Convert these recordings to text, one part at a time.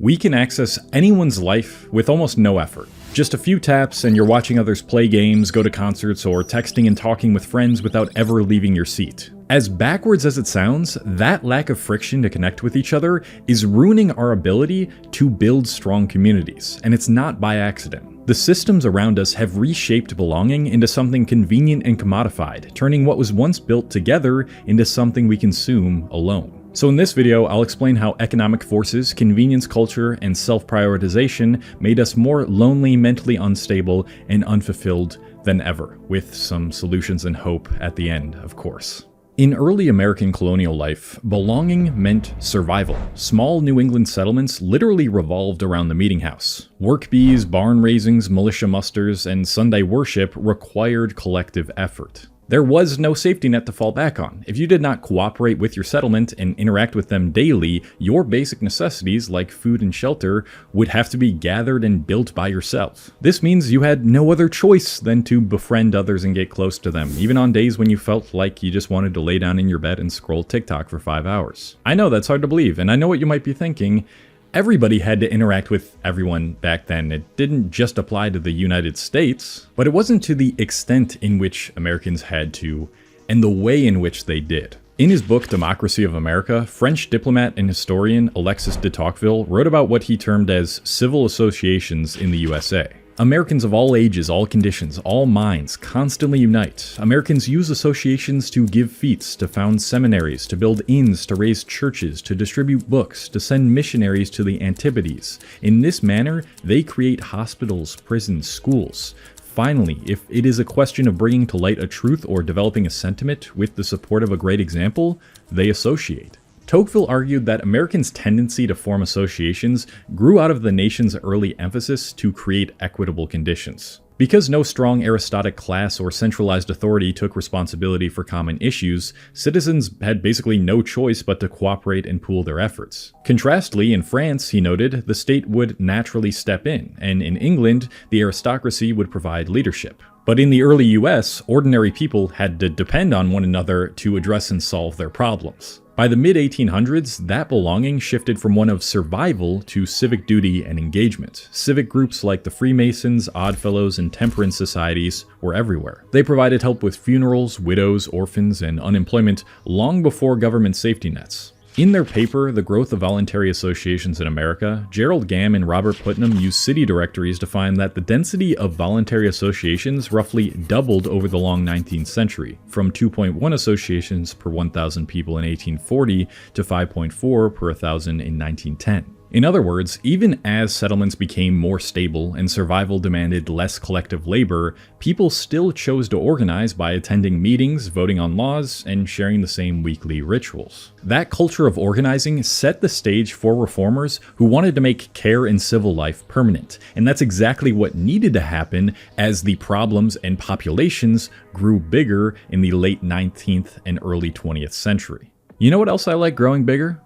We can access anyone's life with almost no effort. Just a few taps and you're watching others play games, go to concerts, or texting and talking with friends without ever leaving your seat. As backwards as it sounds, that lack of friction to connect with each other is ruining our ability to build strong communities, and it's not by accident. The systems around us have reshaped belonging into something convenient and commodified, turning what was once built together into something we consume alone. So in this video, I'll explain how economic forces, convenience culture, and self-prioritization made us more lonely, mentally unstable, and unfulfilled than ever, with some solutions and hope at the end, of course. In early American colonial life, belonging meant survival. Small New England settlements literally revolved around the meeting house. Work bees, barn raisings, militia musters, and Sunday worship required collective effort. There was no safety net to fall back on. If you did not cooperate with your settlement and interact with them daily, your basic necessities like food and shelter would have to be gathered and built by yourself. This means you had no other choice than to befriend others and get close to them, even on days when you felt like you just wanted to lay down in your bed and scroll TikTok for 5 hours. I know that's hard to believe, and I know what you might be thinking. Everybody had to interact with everyone back then. It didn't just apply to the United States, but it wasn't to the extent in which Americans had to, and the way in which they did. In his book, Democracy of America, French diplomat and historian Alexis de Tocqueville wrote about what he termed as civil associations in the USA. Americans of all ages, all conditions, all minds constantly unite. Americans use associations to give fetes, to found seminaries, to build inns, to raise churches, to distribute books, to send missionaries to the Antipodes. In this manner, they create hospitals, prisons, schools. Finally, if it is a question of bringing to light a truth or developing a sentiment with the support of a great example, they associate. Tocqueville argued that Americans' tendency to form associations grew out of the nation's early emphasis to create equitable conditions. Because no strong aristocratic class or centralized authority took responsibility for common issues, citizens had basically no choice but to cooperate and pool their efforts. Contrastly, in France, he noted, the state would naturally step in, and in England, the aristocracy would provide leadership. But in the early US, ordinary people had to depend on one another to address and solve their problems. By the mid-1800s, that belonging shifted from one of survival to civic duty and engagement. Civic groups like the Freemasons, Oddfellows, and temperance societies were everywhere. They provided help with funerals, widows, orphans, and unemployment long before government safety nets. In their paper, The Growth of Voluntary Associations in America, Gerald Gamm and Robert Putnam used city directories to find that the density of voluntary associations roughly doubled over the long 19th century, from 2.1 associations per 1,000 people in 1840 to 5.4 per 1,000 in 1910. In other words, even as settlements became more stable and survival demanded less collective labor, people still chose to organize by attending meetings, voting on laws, and sharing the same weekly rituals. That culture of organizing set the stage for reformers who wanted to make care in civil life permanent, and that's exactly what needed to happen as the problems and populations grew bigger in the late 19th and early 20th century. You know what else I like growing bigger?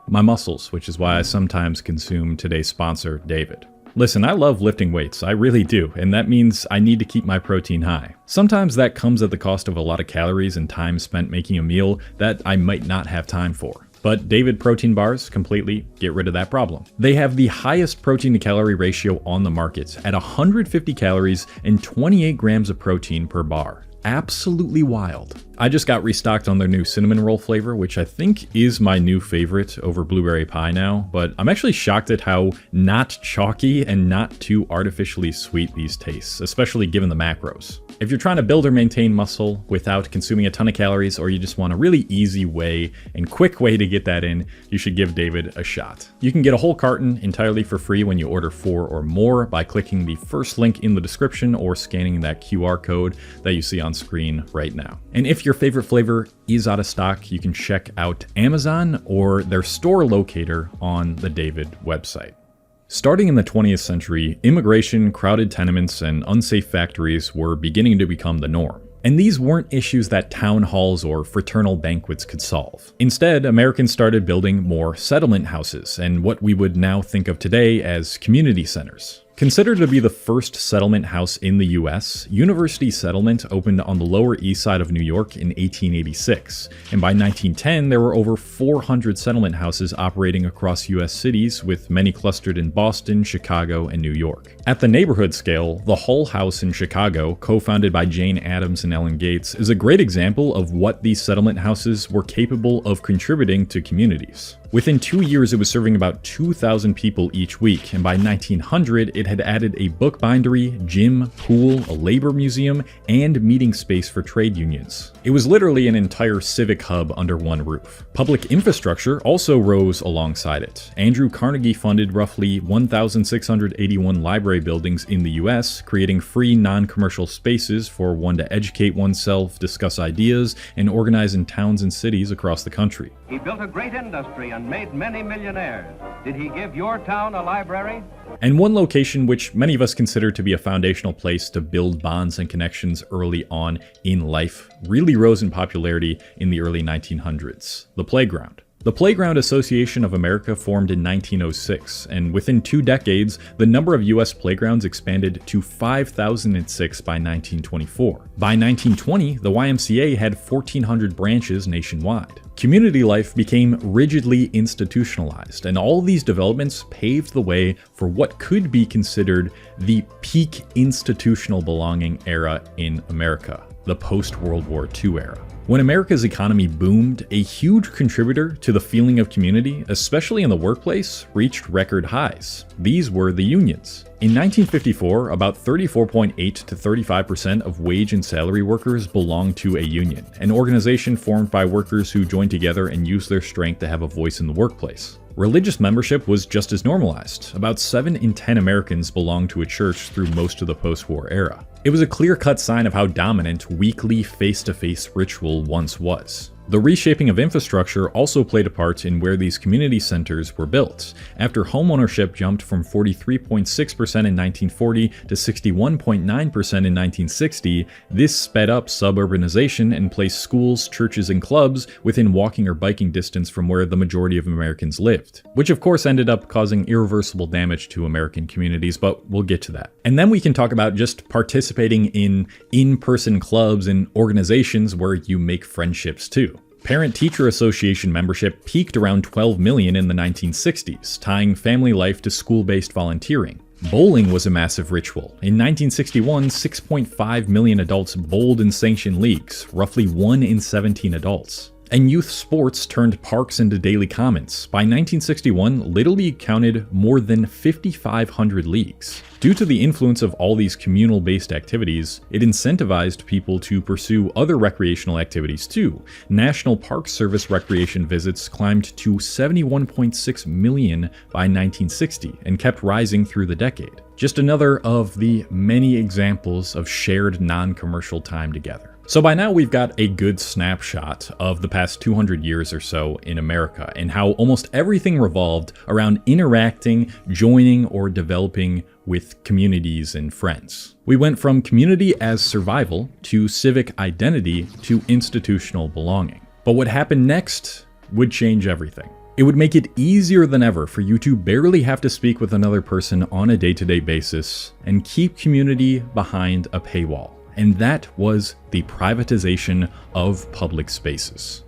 My muscles, which is why I sometimes consume today's sponsor, David. Listen, I love lifting weights, I really do, and that means I need to keep my protein high. Sometimes that comes at the cost of a lot of calories and time spent making a meal that I might not have time for. But David protein bars completely get rid of that problem. They have the highest protein to calorie ratio on the market at 150 calories and 28 grams of protein per bar. Absolutely wild. I just got restocked on their new cinnamon roll flavor, which I think is my new favorite over blueberry pie now, but I'm actually shocked at how not chalky and not too artificially sweet these taste, especially given the macros. If you're trying to build or maintain muscle without consuming a ton of calories, or you just want a really easy way and quick way to get that in, you should give David a shot. You can get a whole carton entirely for free when you order 4 or more by clicking the first link in the description or scanning that QR code that you see on screen right now. And if your favorite flavor is out of stock, you can check out Amazon or their store locator on the David website. Starting in the 20th century, immigration, crowded tenements, and unsafe factories were beginning to become the norm. And these weren't issues that town halls or fraternal banquets could solve. Instead, Americans started building more settlement houses and what we would now think of today as community centers. Considered to be the first settlement house in the US, University Settlement opened on the Lower East Side of New York in 1886, and by 1910 there were over 400 settlement houses operating across US cities, with many clustered in Boston, Chicago, and New York. At the neighborhood scale, the Hull House in Chicago, co-founded by Jane Addams and Ellen Gates, is a great example of what these settlement houses were capable of contributing to communities. Within 2 years, it was serving about 2,000 people each week, and by 1900, it had added a bookbindery, gym, pool, a labor museum, and meeting space for trade unions. It was literally an entire civic hub under one roof. Public infrastructure also rose alongside it. Andrew Carnegie funded roughly 1,681 library buildings in the US, creating free, non-commercial spaces for one to educate oneself, discuss ideas, and organize in towns and cities across the country. He built a great industry and made many millionaires. Did he give your town a library? And one location which many of us consider to be a foundational place to build bonds and connections early on in life really rose in popularity in the early 1900s: the playground. The Playground Association of America formed in 1906, and within 2 decades, the number of US playgrounds expanded to 5,006 by 1924. By 1920, the YMCA had 1,400 branches nationwide. Community life became rigidly institutionalized, and all these developments paved the way for what could be considered the peak institutional belonging era in America, the post-World War II era. When America's economy boomed, a huge contributor to the feeling of community, especially in the workplace, reached record highs. These were the unions. In 1954, about 34.8 to 35% of wage and salary workers belonged to a union, an organization formed by workers who joined together and used their strength to have a voice in the workplace. Religious membership was just as normalized. About 7 in 10 Americans belonged to a church through most of the post-war era. It was a clear-cut sign of how dominant weekly face-to-face ritual once was. The reshaping of infrastructure also played a part in where these community centers were built. After homeownership jumped from 43.6% in 1940 to 61.9% in 1960, this sped up suburbanization and placed schools, churches, and clubs within walking or biking distance from where the majority of Americans lived, which of course ended up causing irreversible damage to American communities, but we'll get to that. And then we can talk about just participating in in-person clubs and organizations where you make friendships too. Parent-Teacher Association membership peaked around 12 million in the 1960s, tying family life to school-based volunteering. Bowling was a massive ritual. In 1961, 6.5 million adults bowled in sanctioned leagues, roughly 1 in 17 adults. And youth sports turned parks into daily commons. By 1961, Little League counted more than 5,500 leagues. Due to the influence of all these communal-based activities, it incentivized people to pursue other recreational activities too. National Park Service recreation visits climbed to 71.6 million by 1960 and kept rising through the decade. Just another of the many examples of shared non-commercial time together. So by now we've got a good snapshot of the past 200 years or so in America and how almost everything revolved around interacting, joining, or developing with communities and friends. We went from community as survival to civic identity to institutional belonging. But what happened next would change everything. It would make it easier than ever for you to barely have to speak with another person on a day-to-day basis and keep community behind a paywall. And that was the privatization of public spaces.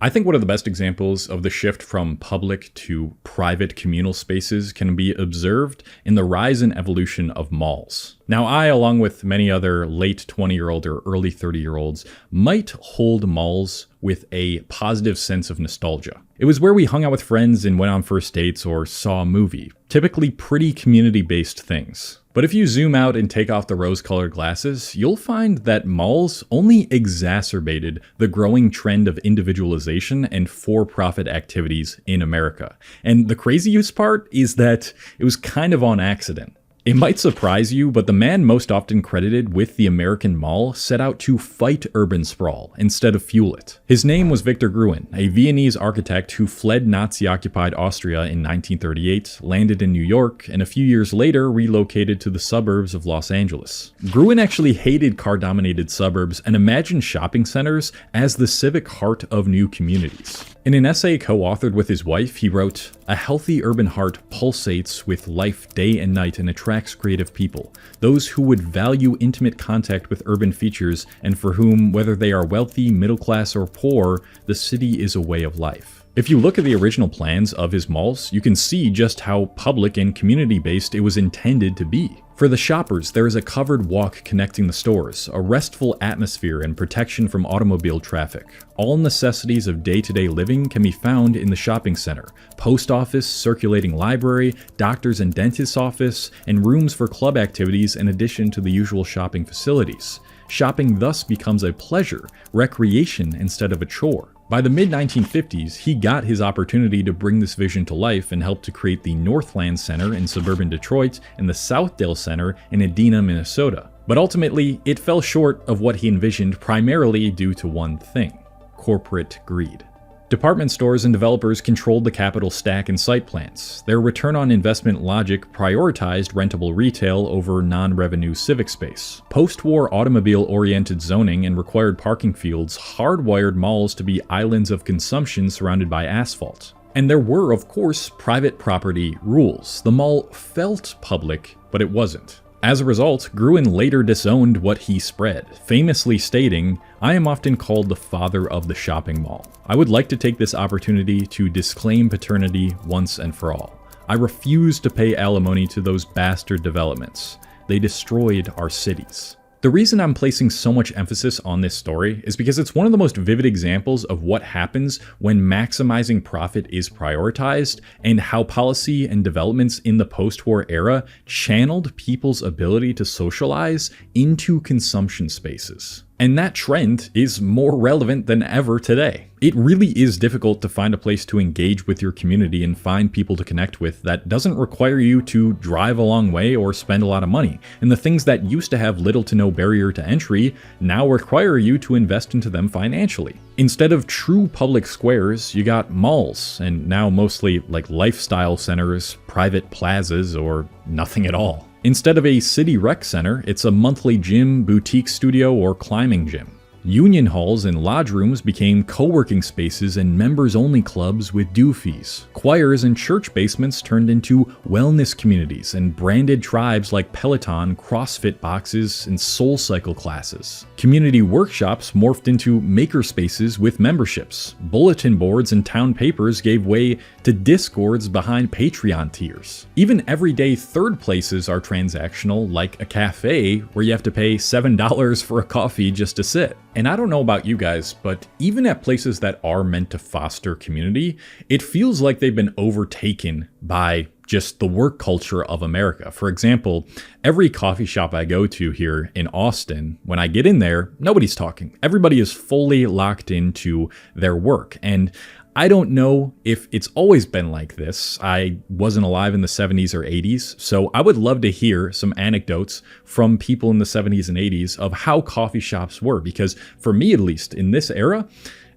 I think one of the best examples of the shift from public to private communal spaces can be observed in the rise and evolution of malls. Now, I, along with many other late 20-year-old or early 30-year-olds, might hold malls with a positive sense of nostalgia. It was where we hung out with friends and went on first dates or saw a movie, typically pretty community-based things. But if you zoom out and take off the rose-colored glasses, you'll find that malls only exacerbated the growing trend of individualization and for-profit activities in America. And the craziest part is that it was kind of on accident. It might surprise you, but the man most often credited with the American mall set out to fight urban sprawl instead of fuel it. His name was Victor Gruen, a Viennese architect who fled Nazi-occupied Austria in 1938, landed in New York, and a few years later relocated to the suburbs of Los Angeles. Gruen actually hated car-dominated suburbs and imagined shopping centers as the civic heart of new communities. In an essay co-authored with his wife, he wrote, "A healthy urban heart pulsates with life day and night and attracts attracts creative people, those who would value intimate contact with urban features and for whom, whether they are wealthy, middle class, or poor, the city is a way of life. If you look at the original plans of his malls, you can see just how public and community-based it was intended to be. For the shoppers, there is a covered walk connecting the stores, a restful atmosphere and protection from automobile traffic. All necessities of day-to-day living can be found in the shopping center: post office, circulating library, doctor's and dentist's office, and rooms for club activities in addition to the usual shopping facilities. Shopping thus becomes a pleasure, recreation instead of a chore. By the mid-1950s, he got his opportunity to bring this vision to life and helped to create the Northland Center in suburban Detroit and the Southdale Center in Edina, Minnesota. But ultimately, it fell short of what he envisioned primarily due to one thing: corporate greed. Department stores and developers controlled the capital stack and site plans. Their return on investment logic prioritized rentable retail over non-revenue civic space. Post-war automobile-oriented zoning and required parking fields hardwired malls to be islands of consumption surrounded by asphalt. And there were, of course, private property rules. The mall felt public, but it wasn't. As a result, Gruen later disowned what he spread, famously stating, "I am often called the father of the shopping mall. I would like to take this opportunity to disclaim paternity once and for all. I refuse to pay alimony to those bastard developments. They destroyed our cities." The reason I'm placing so much emphasis on this story is because it's one of the most vivid examples of what happens when maximizing profit is prioritized, and how policy and developments in the post-war era channeled people's ability to socialize into consumption spaces. And that trend is more relevant than ever today. It really is difficult to find a place to engage with your community and find people to connect with that doesn't require you to drive a long way or spend a lot of money. And the things that used to have little to no barrier to entry now require you to invest into them financially. Instead of true public squares, you got malls, and now mostly like lifestyle centers, private plazas, or nothing at all. Instead of a city rec center, it's a monthly gym, boutique studio, or climbing gym. Union halls and lodge rooms became co-working spaces and members-only clubs with due fees. Choirs and church basements turned into wellness communities and branded tribes like Peloton, CrossFit boxes, and SoulCycle classes. Community workshops morphed into maker spaces with memberships. Bulletin boards and town papers gave way to discords behind Patreon tiers. Even everyday third places are transactional, like a cafe where you have to pay $7 for a coffee just to sit. And I don't know about you guys, but even at places that are meant to foster community, it feels like they've been overtaken by just the work culture of America. For example, every coffee shop I go to here in Austin, when I get in there, nobody's talking. Everybody is fully locked into their work. And I don't know if it's always been like this. I wasn't alive in the 70s or 80s, so I would love to hear some anecdotes from people in the 70s and 80s of how coffee shops were, because for me at least, in this era,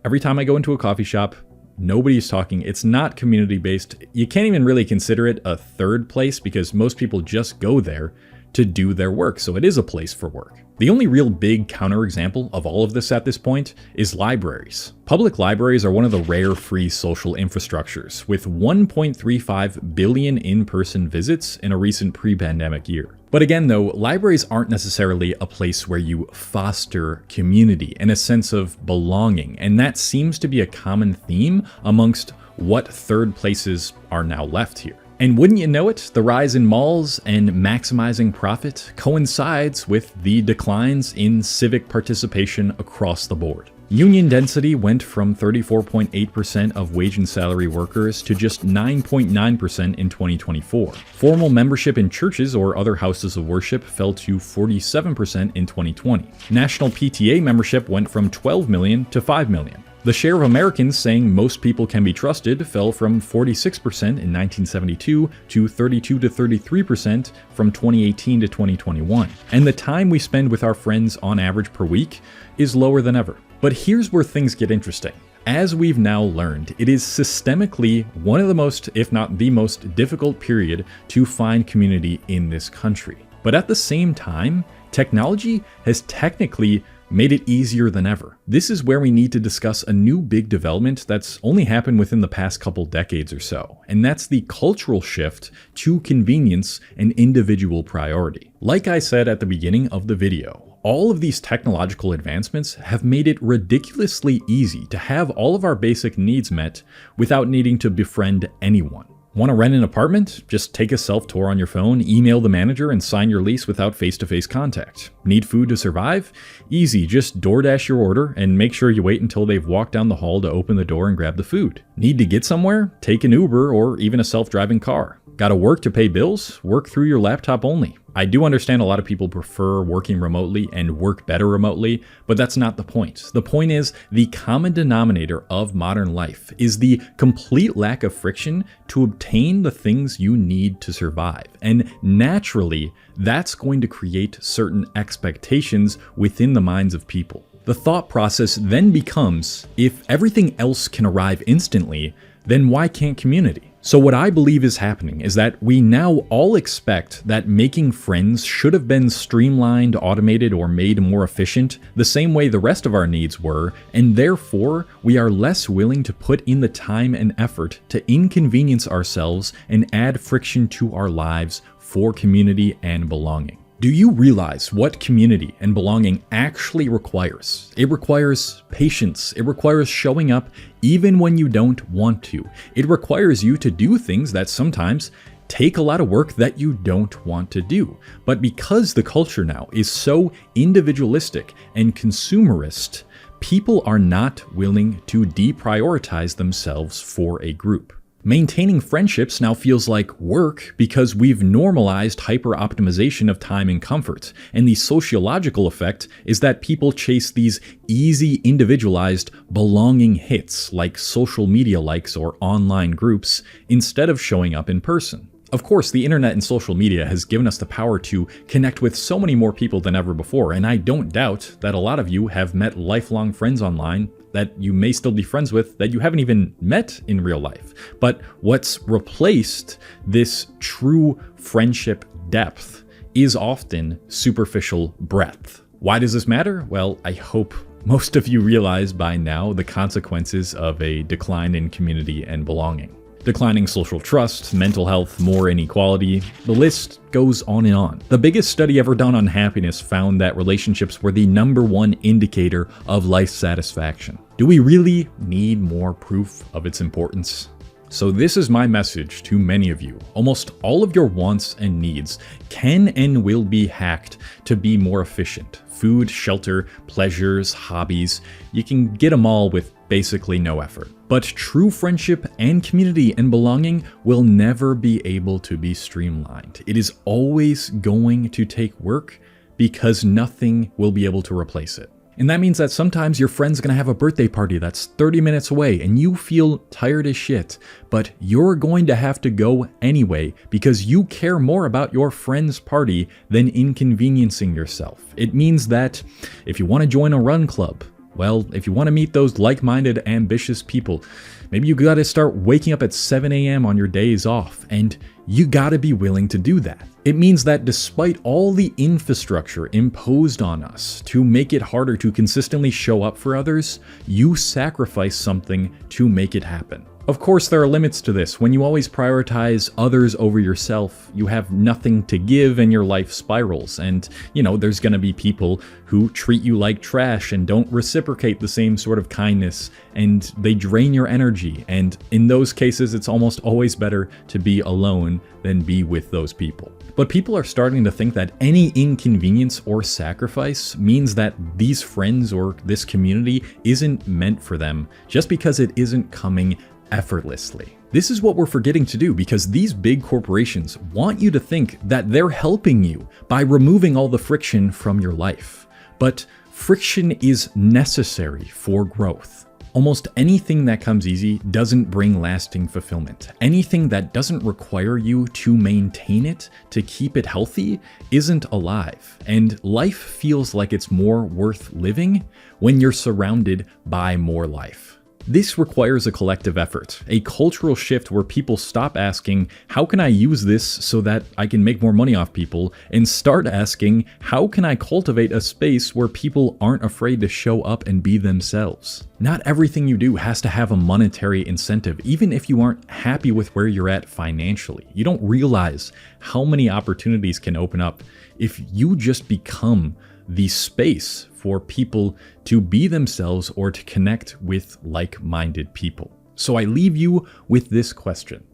every time I go into a coffee shop, nobody's talking. It's not community-based. You can't even really consider it a third place because most people just go there to do their work, so it is a place for work. The only real big counterexample of all of this at this point is libraries. Public libraries are one of the rare free social infrastructures, with 1.35 billion in-person visits in a recent pre-pandemic year. But again though, libraries aren't necessarily a place where you foster community and a sense of belonging, and that seems to be a common theme amongst what third places are now left here. And wouldn't you know it, the rise in malls and maximizing profit coincides with the declines in civic participation across the board. Union density went from 34.8% of wage and salary workers to just 9.9% in 2024. Formal membership in churches or other houses of worship fell to 47% in 2020. National PTA membership went from 12 million to 5 million. The share of Americans saying most people can be trusted fell from 46% in 1972 to 32 to 33% from 2018 to 2021. And the time we spend with our friends on average per week is lower than ever. But here's where things get interesting. As we've now learned, it is systemically one of the most, if not the most difficult period to find community in this country. But at the same time, technology has technically made it easier than ever. This is where we need to discuss a new big development that's only happened within the past couple decades or so, and that's the cultural shift to convenience and individual priority. Like I said at the beginning of the video, all of these technological advancements have made it ridiculously easy to have all of our basic needs met without needing to befriend anyone. Want to rent an apartment? Just take a self-tour on your phone, email the manager, and sign your lease without face-to-face contact. Need food to survive? Easy, just DoorDash your order and make sure you wait until they've walked down the hall to open the door and grab the food. Need to get somewhere? Take an Uber or even a self-driving car. Gotta work to pay bills? Work through your laptop only. I do understand a lot of people prefer working remotely and work better remotely, but that's not the point. The point is, the common denominator of modern life is the complete lack of friction to obtain the things you need to survive. And naturally, that's going to create certain expectations within the minds of people. The thought process then becomes, if everything else can arrive instantly, then why can't community? So what I believe is happening is that we now all expect that making friends should have been streamlined, automated, or made more efficient the same way the rest of our needs were, and therefore we are less willing to put in the time and effort to inconvenience ourselves and add friction to our lives for community and belonging. Do you realize what community and belonging actually requires? It requires patience. It requires showing up even when you don't want to. It requires you to do things that sometimes take a lot of work that you don't want to do. But because the culture now is so individualistic and consumerist, people are not willing to deprioritize themselves for a group. Maintaining friendships now feels like work because we've normalized hyper-optimization of time and comfort, and the sociological effect is that people chase these easy, individualized, belonging hits like social media likes or online groups instead of showing up in person. Of course, the internet and social media has given us the power to connect with so many more people than ever before, and I don't doubt that a lot of you have met lifelong friends online that you may still be friends with that you haven't even met in real life. But what's replaced this true friendship depth is often superficial breadth. Why does this matter? Well, I hope most of you realize by now the consequences of a decline in community and belonging. Declining social trust, mental health, more inequality, the list goes on and on. The biggest study ever done on happiness found that relationships were the #1 indicator of life satisfaction. Do we really need more proof of its importance? So this is my message to many of you. Almost all of your wants and needs can and will be hacked to be more efficient. Food, shelter, pleasures, hobbies, you can get them all with basically no effort. But true friendship and community and belonging will never be able to be streamlined. It is always going to take work because nothing will be able to replace it. And that means that sometimes your friend's gonna have a birthday party that's 30 minutes away and you feel tired as shit, but you're going to have to go anyway because you care more about your friend's party than inconveniencing yourself. It means that if you want to join a run club, well, if you want to meet those like-minded, ambitious people, maybe you gotta start waking up at 7 a.m. on your days off, and you gotta be willing to do that. It means that despite all the infrastructure imposed on us to make it harder to consistently show up for others, you sacrifice something to make it happen. Of course, there are limits to this. When you always prioritize others over yourself, you have nothing to give and your life spirals. And, there's gonna be people who treat you like trash and don't reciprocate the same sort of kindness, and they drain your energy. And in those cases, it's almost always better to be alone than be with those people. But people are starting to think that any inconvenience or sacrifice means that these friends or this community isn't meant for them just because it isn't coming effortlessly. This is what we're forgetting to do because these big corporations want you to think that they're helping you by removing all the friction from your life. But friction is necessary for growth. Almost anything that comes easy doesn't bring lasting fulfillment. Anything that doesn't require you to maintain it, to keep it healthy, isn't alive. And life feels like it's more worth living when you're surrounded by more life. This requires a collective effort, a cultural shift where people stop asking, how can I use this so that I can make more money off people, and start asking, how can I cultivate a space where people aren't afraid to show up and be themselves? Not everything you do has to have a monetary incentive, even if you aren't happy with where you're at financially. You don't realize how many opportunities can open up if you just become the space for people to be themselves or to connect with like-minded people. So I leave you with this question.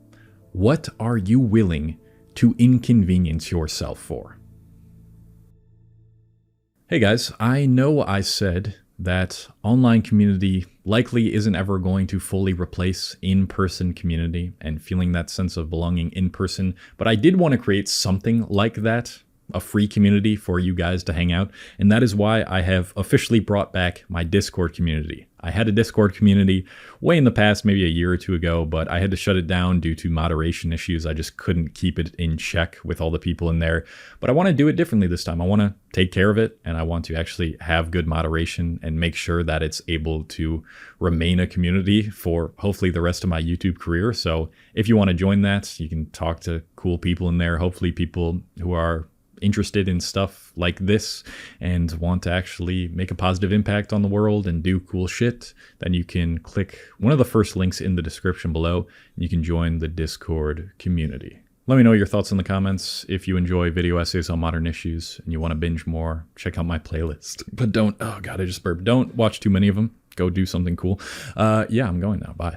What are you willing to inconvenience yourself for? Hey guys, I know I said that online community likely isn't ever going to fully replace in-person community and feeling that sense of belonging in person, but I did want to create something like that, a free community for you guys to hang out, and that is why I have officially brought back my Discord community. I had a Discord community way in the past, maybe a year or two ago, but I had to shut it down due to moderation issues. I just couldn't keep it in check with all the people in there, but I want to do it differently this time. I want to take care of it, and I want to actually have good moderation and make sure that it's able to remain a community for hopefully the rest of my YouTube career. So if you want to join that, you can talk to cool people in there, hopefully people who are interested in stuff like this and want to actually make a positive impact on the world and do cool shit, then you can click one of the first links in the description below and you can join the Discord community. Let me know your thoughts in the comments. If you enjoy video essays on modern issues and you want to binge more, check out my playlist. But don't, oh god, I just burped. Don't watch too many of them. Go do something cool. Yeah, I'm going now. Bye.